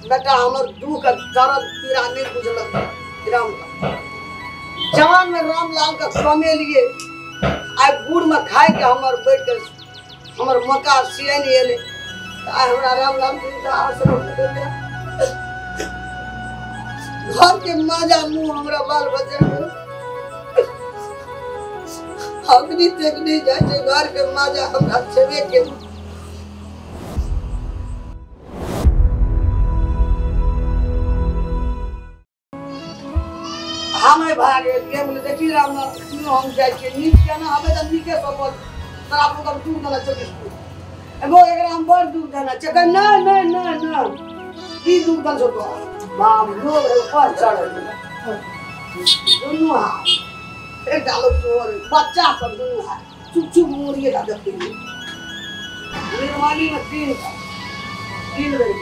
बेटा हमर दुख दर्द पीड़ा नहीं बुझलक राम जवान में रामलाल का समय लिए आई बूढ़ में खाए के हमर बैठ के हमर मका सियन एले आई हमरा रामलाल आश्रम दे घर के माजा मुंह हमरा बाल बच्चा अग्नि तक नहीं जाए घर के माजा हमरा छेबे के हमें भागे के बोले देखी रामलाल क्यों हम जाए के नीक के ना हमें तो नीके सब तोरा लोग हम दूध देना चाहिए एगो एकरा हम बड़ दूध देना चाहिए ना ना ना ना की दूध दन सो तो बाप लोग ऊपर चढ़ दोनों हाथ एक डालो तोर बच्चा सब दोनों हाथ चुप चुप मोरिए दा देखते निर्माली में तीन गए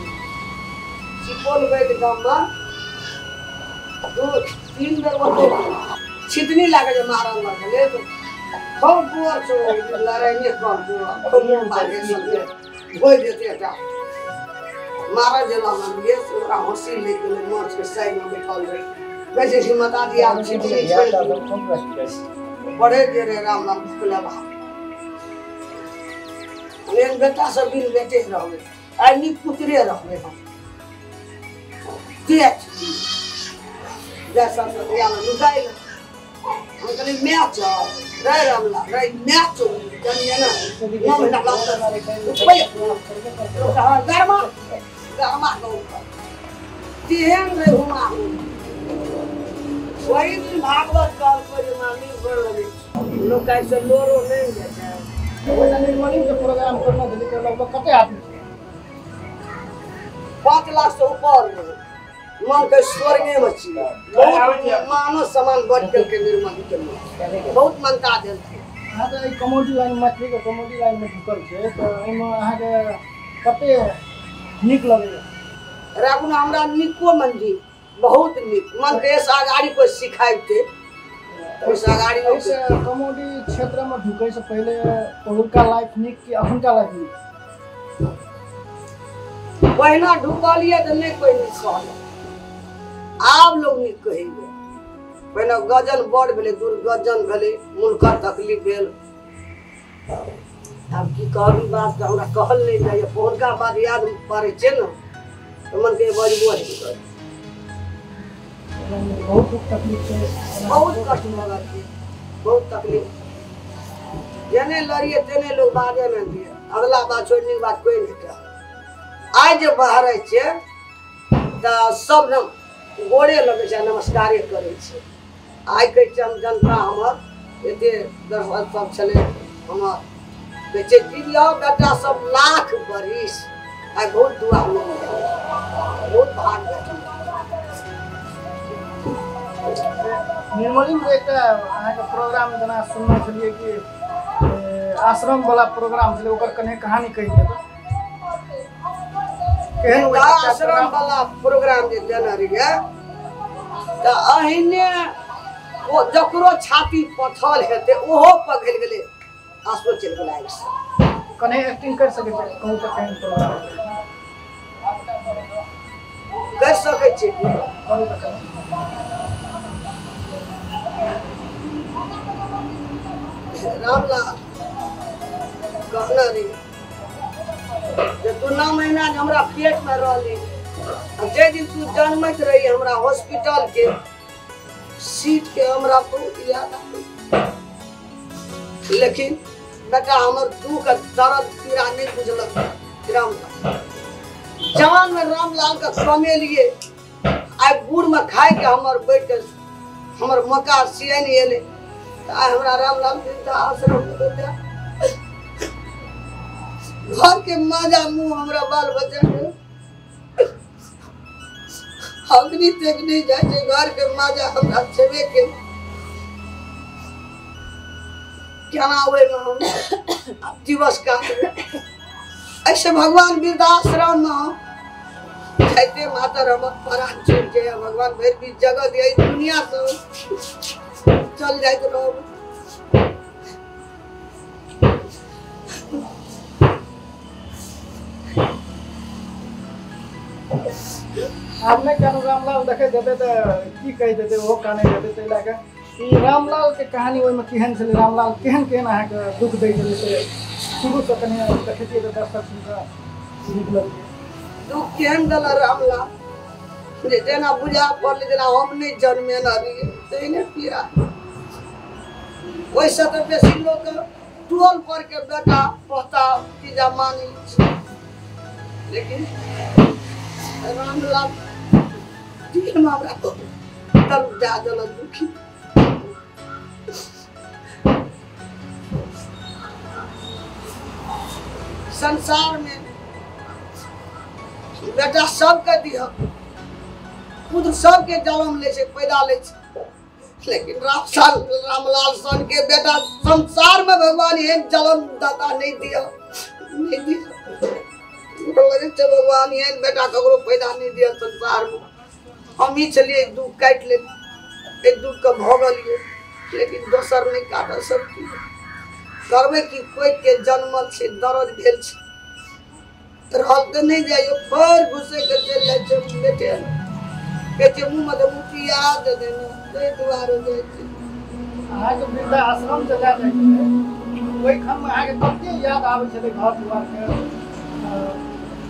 सिपोल गए के गांव में दो तीन बेर वो छितनी लागे जे मारन लगले तो बहुत बुआ छो लड़ाई ने कर दो मुंह मारे सब होय देते था मारा जला मन ये पूरा हंसी ले गेले मोच के साइड में बैठल रही वैसे ही माता जी आप छितनी छोड़ दो बड़े दे रे रामलाल खुला बा लेन बेटा सब दिन बेटे रहवे आई नी पुतरे रहवे हम देख जैसा तो यार लुगाई हम कने मैच रे रामला रे मैच जानिए ना हम ना लाता भैया गरमा गरमा को तिहेन रे हुआ वही दिन भागवत काल पर मानी बढ़ लगे लोग कैसे लोरो नहीं जाता वो निर्मली के प्रोग्राम करना दिल्ली के लगभग कते आदमी 5 लाख से ऊपर मन के स्वर्ग में छी बहुत मानव समान बढ़ के निर्माण के बहुत मानता देल हां तो ई कमोडी लाइन मछली के कमोडी लाइन में ढुकल छे तो एमे अहाँ के कते निक लगे रागुन हमरा निको मंजी बहुत निक मन के ऐसा गाड़ी को सिखाइते उस गाड़ी में से कमोडी क्षेत्र में ढुकै से पहले पहुरका लाइफ निक कि अखनका लाइफ निक पहिना ढुकलिए त नहीं कोई नहीं कहल आब लोग नहीं कहेंगे पहले गजन बड़ भेले दुर्गजन भेले मुल्का तकलीफ भेल अब की कहबी बात त हमरा कहल नहीं जाय पोरका बात याद पड़े छे न तो मन के बजबो है बहुत तकलीफ है बहुत कष्ट लगा थी बहुत तकलीफ जने लड़िए तेने लोग बाजे में दिए अगला बात छोड़ने की बात कोई नहीं कहा आज जब बाहर छे त सब न गोड़े लगे छे नमस्कार करे छे आइ के जनता हमर एते दर्शक सब छले हमर बेचे दिया बेटा सब लाख बरिस आई बहुत दुआ बहुत भाग निर्मली में एक अहाँ के प्रोग्राम जना सुनने छलिए कि आश्रम वाला प्रोग्राम छले ओकर कने कहानी कहि देबे केहन आश्रम वाला प्रोग्राम जे देना रहिए त अहिने वो जकरो छाती पथल हेते ओहो पगल गेले आसो चल गेला कने एक्टिंग कर सके छै कहू त केहन प्रोग्राम कर सके छै कहू त रामलाल कहना रे जे तू 9 महीना हमरा पेट में रहली जे दिन तू जन्मत रही हमरा हॉस्पिटल के सीट के हमरा बहुत याद लेकिन बेटा हमर दुख दर्द पीड़ा नहीं बुझलक रामलाल जवान में रामलाल का समय लिए आई बूढ़ में खाए के हमर बैठ के हमर मका सियन एले आई हमरा रामलाल आश्रम दे घर के माजा मुंह हमरा बाल बच्चा अग्नि तक नहीं जाए घर के माजा हमरा छेबे के क्या हुए में हम दिवस का ऐसे भगवान वृद्धाश्रम में कहते माता रमत परान छोड़ के भगवान भर भी जगह दे दुनिया से चल जाए तो रहो आपने कहूँ रामलाल देखे देते तो की कह देते वो काने देते ताहि लए कऽ ई रामलाल के कहानी ओहिमे केहन छलै रामलाल केहन केहन अहाँके दुख दै छलै से शुरूसँ कनि देखैतियै तऽ दर्शक सुनिकऽ नीक लगतै। दुख केहन देला रामलाल जे जेना बुझा पड़लै जेना हम नहि जन्मेने रहियै तेहने पीड़ा। ओहिसँ तऽ बेसी लोक टोल पर के बेटा पोता चीजा मानै छै, लेकिन रामलाल दिलमे हमरा दर्द दए देलक दुखी। संसार में बेटा सबके दिह, पुत्र सबके जन्म ले पैदा ले, लेकिन रामलाल सन के बेटा संसार में भगवान एहन जन्म दाता नहीं दिया, नहीं दिया। भगवान एहन बेटा ककरो पैदा नहीं दिया संसार में। हम ही चलिए दुख काट ले, दुख के भोगलिए, लेकिन दोसर नहीं काट सकती करबे कि कोई के जन्मल से दर्द भेल रहल तो नहीं जाइयो फर घुसे के चल जाय छै बेटे के मुंह में तो मुठी याद दे देना ते दुआरे जाय छै। अहाँ के वृद्धा आश्रम चला जाय छै ओइ खन में अहाँ के कते याद आबै छले घर दुआर के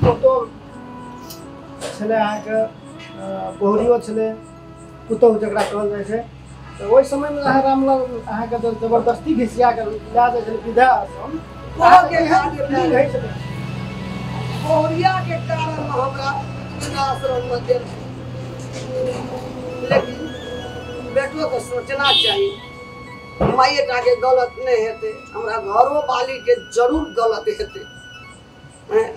फोटो छले अहाँ के बहुरियो छले पुतौ जकरा कहल जाय छै। तो ओइ समय में अहाँ रामलाल अहाँ के जबरदस्ती घिसिया के ला जाय छले वृद्धा आश्रम के फील है छले बहुरिया के कारण हमरा वृद्धा आश्रम में देल। लेकिन बेटो को सोचना चाहिए मायटा के गलत नहीं हेते, हमरा घरो वाली के जरूर गलत हेते।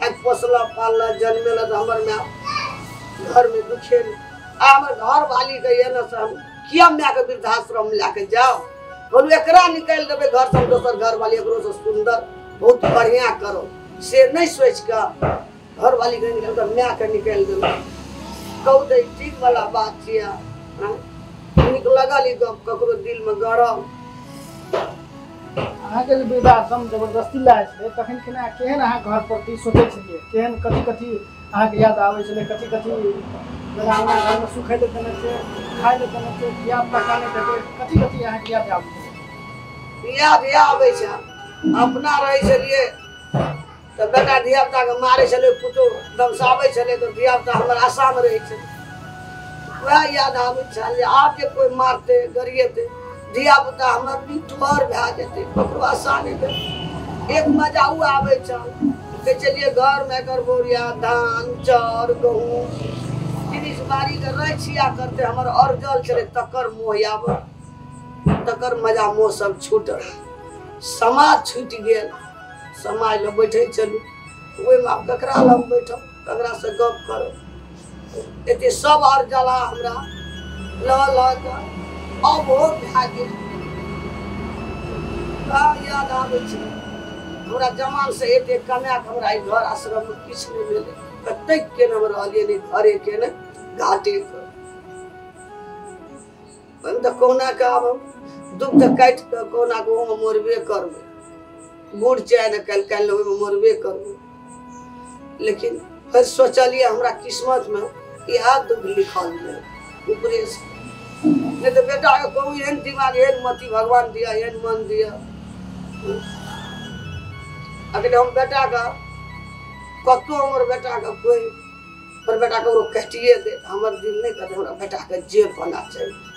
आज पोसला पालला जन्मेला तो हमर में घर में दुखे हमर घर वाली के ये न हम किया मैं के वृद्धाश्रम लेके जाओ बोलू एकरा निकाल देबे घर से दोसर घर वाली एकरो से सुंदर बहुत बढ़िया करो से नहीं सोच का घर वाली के निकाल के मैं के निकाल देबे कहू दे ठीक वाला बात छिया। निक लगल ई गप ककरो दिल में गरम। अहाँ के वृद्धाश्रम जबरदस्ती लाए छले तखन केना केहन अहाँ घर प्रति सोचै छलिए केहन कथी कथी अहाँ के याद आबै छले कथी कथी लगाना घर में सुखै ले देने से खाय ले देने से याद पकाने देते कथी कथी अहाँ के याद आबै छै। अपना रहे छलिए तो बेटा धिया पुता के मारे छले पुतो दमसाबै छले तो धिया पुता हमर आशा में रहे छले वह याद आबै छले। आप के कोई मारते गरिएते धिया पुता हमर निठोर भए जेते ककरो आशा नहीं दे। एक मजा उ आबै छ के चलिए घर में कर बोरिया धान चाउर गहूं जिनिस बारी के रछिया करते हमर अर्जल छले तकर मोह आबै तकर मजा मोह सब छूटल। समाज छूट गेल समाज में बैठे चलू ओहि में आप ककरा लग बैठो ककरा से गप करो एते सब अर्जला हमरा ल ल के अब हो भए गेल। याद आबै छै हमरा जमान से एते कमा के हमरा घर आश्रम में किछ नहीं मिले कते के न रहलिए नहीं घरे के न घाटे के हम तो कोना का दुख तो काट के कोना को हम मरबे करबे बूढ़ चाहे न कल कल में मरबे करबे। लेकिन फिर सोचलिए हमरा किस्मत में यह दुख लिखल है ऊपरे से नहीं तो बेटा के कहूँ एहन दिमाग एहन मति भगवान दिया एहन मन दिया। अगर हम बेटा का कतो हमर बेटा का कोई पर बेटा को कटिए दे हमर दिल नहीं करते हमरा बेटा के जेल बना चाहिए।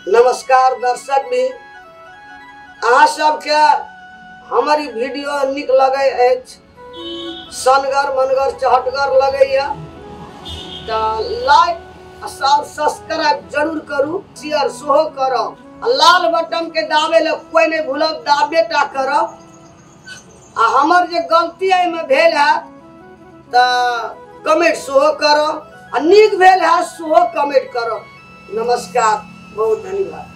नमस्कार दर्शक भी अहाँ सबके हमारी वीडियो निक लगे सनगर मनगर चहटगर लगे तो लाइक और सब्सक्राइब जरूर करू शेयर सोहो करो लाल बटन के दाबे ले कोई नहीं भूलब दाबे टा करो। हमर जे गलती में भेल है तो कमेंट सोहो करो निक भेल है सोहो कमेंट करो। नमस्कार बहुत धन्यवाद।